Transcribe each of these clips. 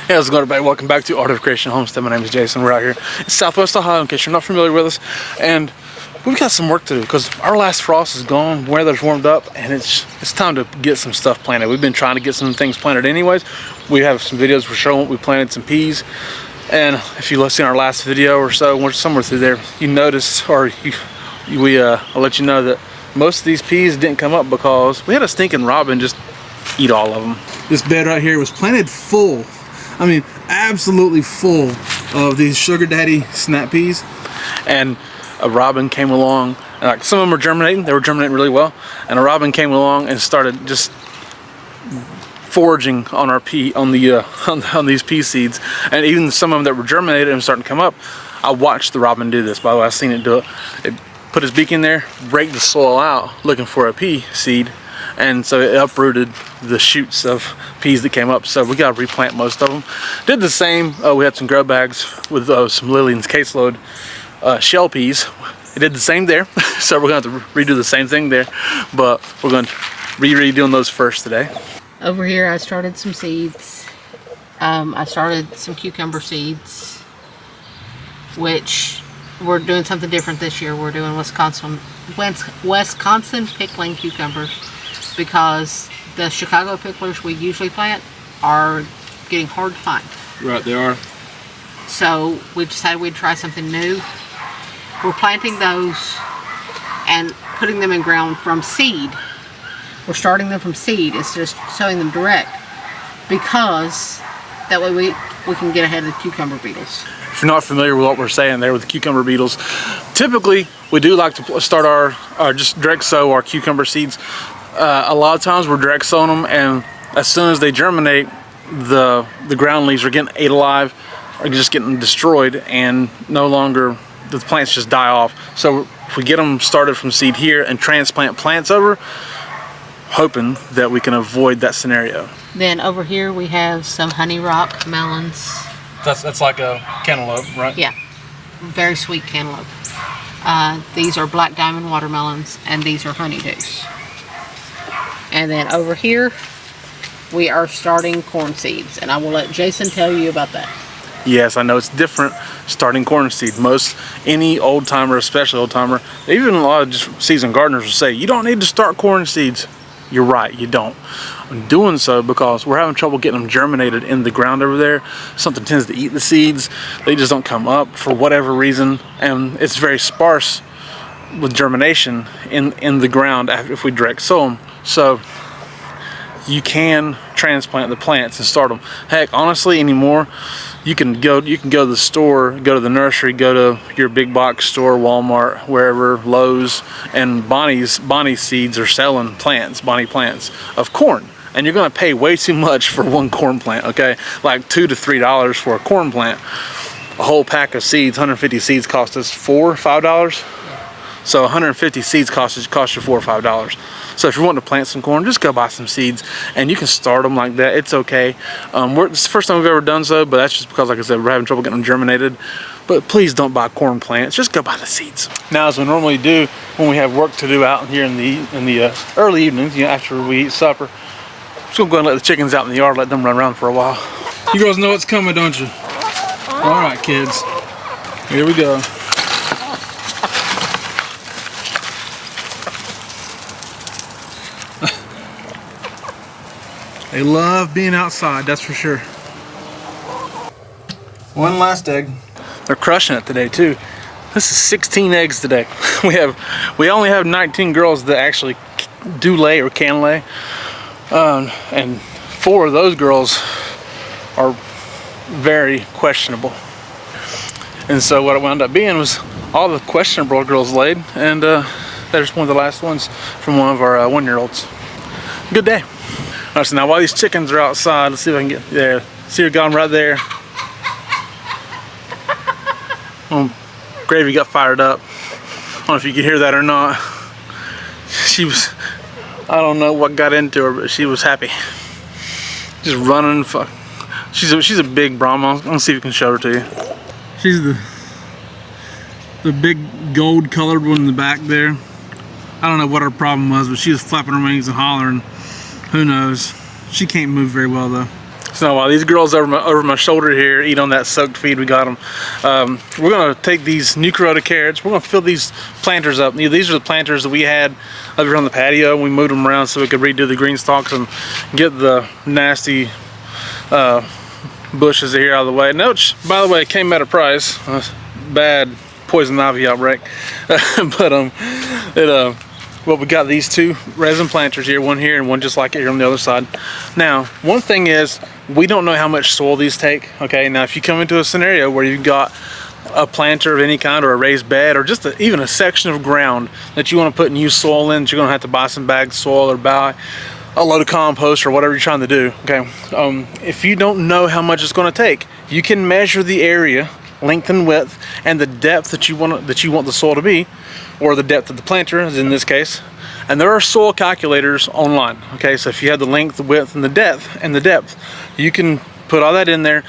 Hey, how's it going, everybody? Welcome back to Art of Creation Homestead. My name is Jason. We're out here in Southwest Ohio, in case you're not familiar with us. And we've got some work to do because our last frost is gone, weather's warmed up, and it's time to get some stuff planted. We've been trying to get some things planted anyways. We have some videos we're showing. We planted some peas. And if you listen to our last video or so, we're somewhere through there, you notice, or I'll let you know that most of these peas didn't come up because we had a stinking robin just eat all of them. This bed right here was planted full. I mean, absolutely full of these sugar daddy snap peas, and a robin came along. And like, some of them were germinating; they were germinating really well. And a robin came along and started just foraging on our pea, on these pea seeds, and even some of them that were germinated and starting to come up. I watched the robin do this. By the way, I seen it do it. It put his beak in there, break the soil out, looking for a pea seed. And so it uprooted the shoots of peas that came up. So we got to replant most of them. Did the same. We had some grow bags with some Lillian's caseload shell peas. It did the same there. So we're going to have to redo the same thing there. But we're going to be redoing those first today. Over here I started some seeds. I started some cucumber seeds, which we're doing something different this year. We're doing Wisconsin pickling cucumbers, because the Chicago picklers we usually plant are getting hard to find. Right, they are. So we decided we'd try something new. We're planting those and putting them in ground from seed. We're starting them from seed instead of sowing them direct, because that way we can get ahead of the cucumber beetles. If you're not familiar with what we're saying there with the cucumber beetles, typically we do like to start our just direct sow our cucumber seeds. A lot of times we're direct sowing them, and as soon as they germinate, the ground leaves are getting ate alive, or just getting destroyed, and no longer, the plants just die off. So if we get them started from seed here and transplant plants over, hoping that we can avoid that scenario. Then over here we have some honey rock melons. That's like a cantaloupe, right? Yeah, very sweet cantaloupe. These are black diamond watermelons, and these are honeydews. And then over here we are starting corn seeds, and I will let Jason tell you about that. Yes, I know it's different starting corn seed. Any old timer, especially old timer, even a lot of just seasoned gardeners will say you don't need to start corn seeds. You're right, you don't. I'm doing so because we're having trouble getting them germinated in the ground over there. Something tends to eat the seeds. They just don't come up for whatever reason, and it's very sparse with germination in the ground if we direct sow them. So you can transplant the plants and start them. Heck, honestly, anymore, you can go to the store, go to the nursery, go to your big box store, Walmart, wherever, Lowe's, and Bonnie's seeds are selling plants, Bonnie plants of corn. And you're gonna pay way too much for one corn plant, okay? Like $2 to $3 for a corn plant. A whole pack of seeds, 150 seeds cost us $4 or $5. So 150 seeds cost you $4 or $5. So if you're wanting to plant some corn, just go buy some seeds, and you can start them like that. It's okay. It's the first time we've ever done so, but that's just because, like I said, we're having trouble getting them germinated. But please don't buy corn plants. Just go buy the seeds. Now, as we normally do when we have work to do out here in the early evenings, after we eat supper, I'm just gonna go and let the chickens out in the yard, let them run around for a while. You girls know what's coming, don't you? All right, kids. Here we go. They love being outside, that's for sure. One last egg. They're crushing it today too. This is 16 eggs today. We only have 19 girls that actually do lay or can lay, and 4 of those girls are very questionable. And so what it wound up being was all the questionable girls laid, and there's one of the last ones from one of our 1-year-olds. Good day. All right, so now while these chickens are outside, let's see if I can get there. See her got them right there. Gravy got fired up. I don't know if you could hear that or not. I don't know what got into her, but she was happy. Just running. She's a big Brahma. Let's see if we can show her to you. She's the big gold colored one in the back there. I don't know what her problem was, but she was flapping her wings and hollering. Who knows? She can't move very well though. So while these girls over my shoulder here eat on that soaked feed we got them, we're gonna take these new Corota carrots. We're gonna fill these planters up. These are the planters that we had over on the patio. We moved them around so we could redo the green stalks and get the nasty bushes here out of the way. And which, by the way, came at a price. Bad poison ivy outbreak. But well, we got these two resin planters here, one here and one just like it here on the other side. Now, one thing is, we don't know how much soil these take, okay? Now, if you come into a scenario where you've got a planter of any kind or a raised bed or just even a section of ground that you want to put new soil in, that you're going to have to buy some bagged soil or buy a load of compost or whatever you're trying to do, okay? If you don't know how much it's going to take, you can measure the area, length and width, and the depth that you want the soil to be, or the depth of the planter, as in this case. And there are soil calculators online, okay? So if you have the length, the width, and the depth, you can put all that in there,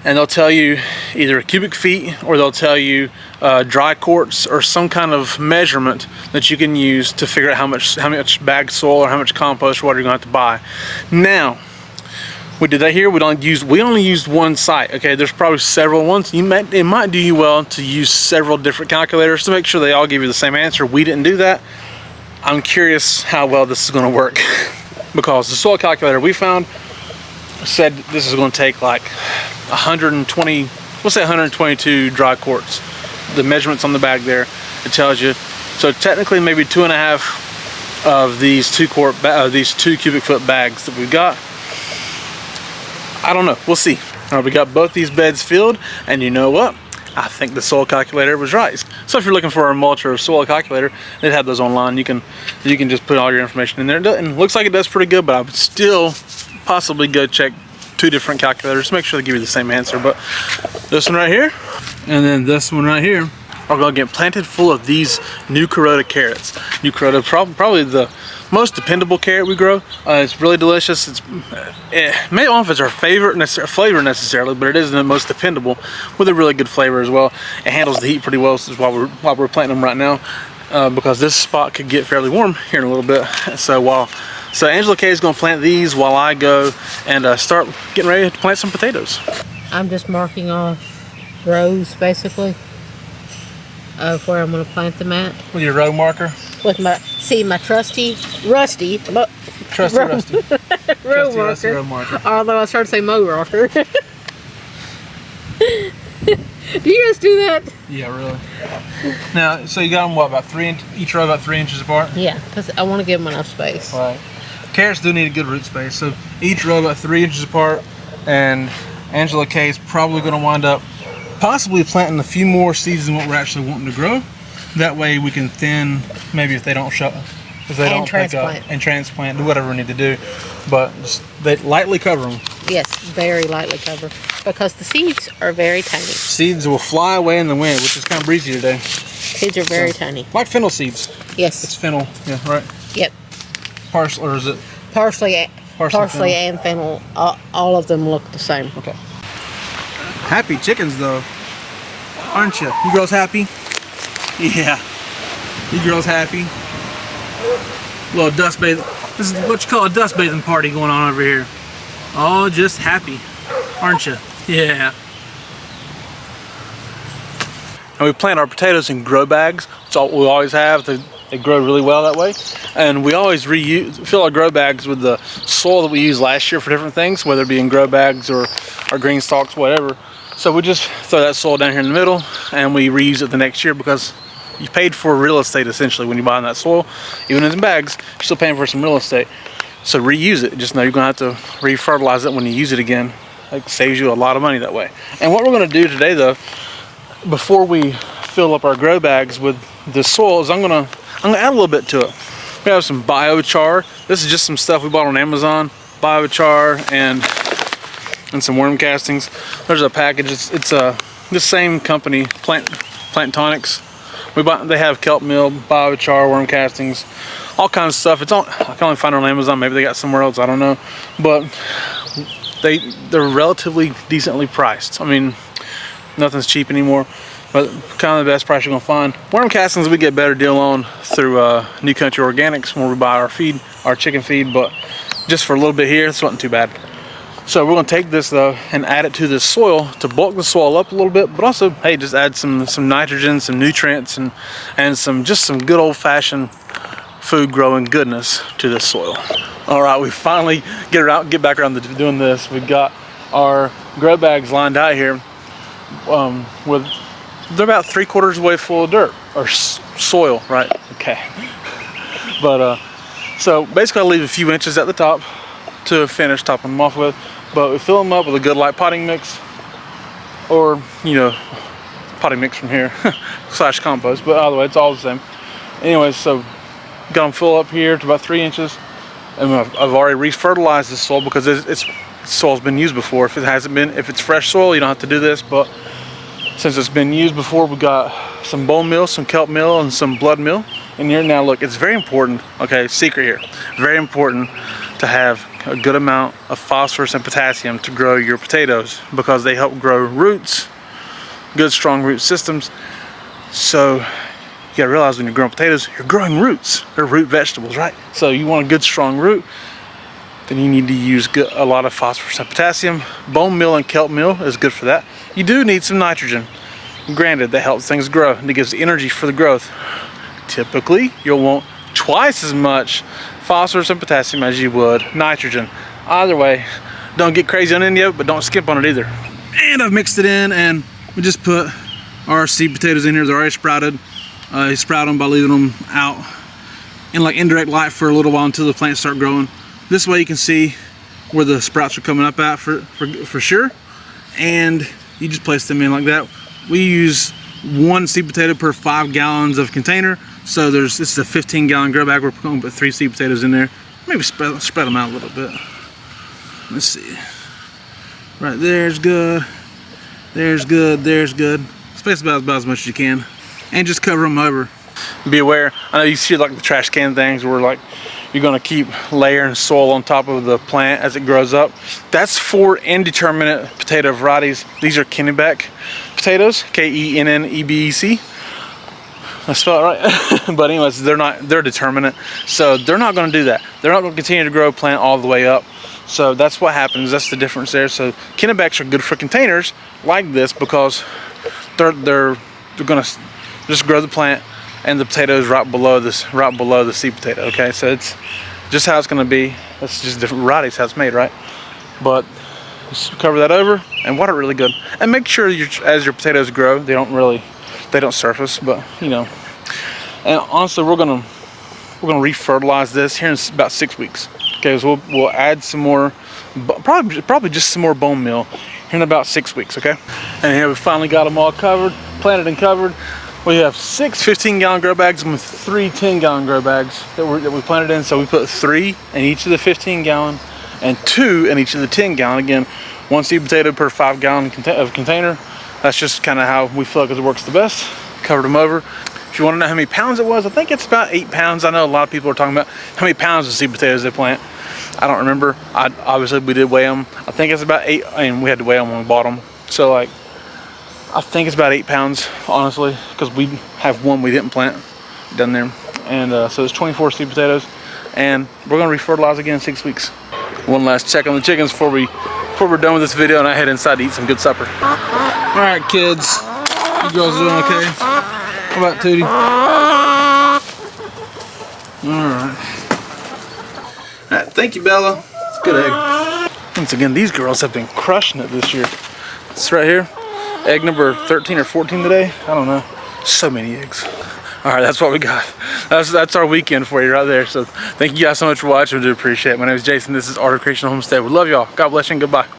and they'll tell you either cubic feet or they'll tell you dry quarts or some kind of measurement that you can use to figure out how much bagged soil or how much compost or what you're going to have to buy. Now, we did that here. We only used one site. Okay, there's probably several ones. It might do you well to use several different calculators to make sure they all give you the same answer. We didn't do that. I'm curious how well this is going to work because the soil calculator we found said this is going to take like 120, we'll say 122 dry quarts. The measurements on the bag there, it tells you. So technically, maybe 2.5 of these 2 cubic foot bags that we've got. I don't know, we'll see. We got both these beds filled, and you know what? I think the soil calculator was right. So if you're looking for a mulch or a soil calculator, they have those online. You can just put all your information in there, and it looks like it does pretty good. But I would still possibly go check 2 different calculators to make sure they give you the same answer. But this one right here, and then this one right here, are going to get planted full of these new Corota carrots. New Corota, probably the most dependable carrot we grow. It's really delicious. Maybe I don't know if it's our favorite flavor necessarily, but it is the most dependable with a really good flavor as well. It handles the heat pretty well, so while we're planting them right now, because this spot could get fairly warm here in a little bit. So Angela Kay is going to plant these while I go and start getting ready to plant some potatoes. I'm just marking off rows basically of where I'm going to plant them at. With your row marker? With my trusty rusty row marker. Although I started to say mow marker. Do you guys do that? Yeah, really. Now, so you got them what, about each row about 3 inches apart? Yeah, because I want to give them enough space. Right. Carrots do need a good root space, so each row about 3 inches apart, and Angela Kay is probably going to wind up possibly planting a few more seeds than what we're actually wanting to grow. That way we can thin, maybe if they don't pick up, and transplant, do whatever we need to do. But they lightly cover them. Yes, very lightly cover, because the seeds are very tiny. Seeds will fly away in the wind, which is kind of breezy today. Seeds are very tiny. Like fennel seeds. Yes. It's fennel, yeah, right? Yep. Parsley, or is it? Parsley and fennel, all of them look the same. Okay. Happy chickens though, aren't you? You girls happy? Yeah. You girls happy? Little dust bathing. This is what you call a dust bathing party going on over here. Oh, just happy, aren't you? Yeah. And we plant our potatoes in grow bags. That's all we always have. They grow really well that way. And we always fill our grow bags with the soil that we used last year for different things, whether it be in grow bags or our green stalks, whatever. So we just throw that soil down here in the middle and we reuse it the next year, because you paid for real estate essentially when you buy that soil. Even in bags, you're still paying for some real estate. So reuse it. Just know you're going to have to re-fertilize it when you use it again. It saves you a lot of money that way. And what we're going to do today though, before we fill up our grow bags with the soil, is I'm gonna add a little bit to it. We have some biochar. This is just some stuff we bought on Amazon. Biochar and some worm castings. There's a package. It's the same company, Plant Tonics. They have kelp meal, biochar, worm castings, all kinds of stuff. I can only find it on Amazon. Maybe they got somewhere else. I don't know. But they're relatively decently priced. I mean, nothing's cheap anymore, but kind of the best price you're gonna find. Worm castings we get a better deal on through New Country Organics when we buy our chicken feed. But just for a little bit here, it's wasn't too bad. So we're gonna take this though and add it to this soil to bulk the soil up a little bit, but also, hey, just add some nitrogen, some nutrients, and some good old-fashioned food growing goodness to this soil. All right, we finally get back around to doing this. We've got our grow bags lined out here they're about 3/4 of the way full of dirt or soil, right? Okay. But so basically I leave a few inches at the top to finish topping them off with, but we fill them up with a good light potting mix, or potting mix from here / compost, but either way it's all the same. Anyways, so got them full up here to about 3 inches, and I've already re-fertilized this soil because it's soil's been used before. If it's fresh soil, you don't have to do this, but since it's been used before, we got some bone meal, some kelp meal, and some blood meal in here. Now look, it's very important, okay, secret here, very important to have a good amount of phosphorus and potassium to grow your potatoes, because they help grow roots, good strong root systems. So you gotta realize when you're growing potatoes, you're growing roots. They're root vegetables, right? So you want a good strong root, then you need to use a lot of phosphorus and potassium. Bone meal and kelp meal is good for that. You do need some nitrogen. Granted, that helps things grow and it gives energy for the growth. Typically, you'll want twice as much phosphorus and potassium as you would nitrogen. Either way, don't get crazy on any of it, but don't skimp on it either. And I've mixed it in, and we just put our seed potatoes in here. They're already sprouted. You sprout them by leaving them out in like indirect light for a little while until the plants start growing. This way you can see where the sprouts are coming up at for sure, and you just place them in like that. We use 1 seed potato per 5 gallons of container, so this is a 15-gallon grow bag. We're going to put 3 seed potatoes in there. Maybe spread them out a little bit. Let's see. Right there's good. There's good. There's good. Space about as much as you can, and just cover them over. Be aware. I know you see like the trash can things where like you're going to keep layering soil on top of the plant as it grows up. That's for indeterminate potato varieties. These are Kennebec potatoes, Kennebec. I spell it right. But anyways, they're determinate, so they're not going to do that. They're not going to continue to grow a plant all the way up. So that's what happens. That's the difference there. So Kennebecs are good for containers like this because they're going to just grow the plant and the potatoes right below the seed potato. Okay, so it's just how it's going to be. That's just different varieties how it's made, right? But just cover that over and water it really good, and make sure as your potatoes grow, they don't surface. But and honestly, we're gonna re-fertilize this here in about 6 weeks. Okay, so we'll add some more, probably just some more bone meal here in about 6 weeks. Okay, and here we finally got them all covered, planted and covered. We have 6 15-gallon grow bags and 3 10-gallon grow bags that we planted in. So we put 3 in each of the 15-gallon and 2 in each of the 10-gallon. Again, 1 seed potato per 5-gallon of container. That's just kind of how we feel like it works the best. Covered them over. If you want to know how many pounds it was, I think it's about 8 pounds. I know a lot of people are talking about how many pounds of seed potatoes they plant. I don't remember. Obviously we did weigh them. I think it's about 8, and we had to weigh them when we bought them. So like, I think it's about 8 pounds, honestly, because we have one we didn't plant down there. And so it's 24 seed potatoes, and we're gonna re-fertilize again in 6 weeks. One last check on the chickens before we're done with this video, and I head inside to eat some good supper. All right, kids, you girls are doing okay? How about Tootie? All right, thank you, Bella. It's a good egg. Once again, these girls have been crushing it this year. It's right here. Egg number 13 or 14 today. I don't know. So many eggs. All right, that's what we got. That's our weekend for you right there. So thank you guys so much for watching. We do appreciate it. My name is Jason. This is Art of Creation Homestead. We love y'all. God bless you and goodbye.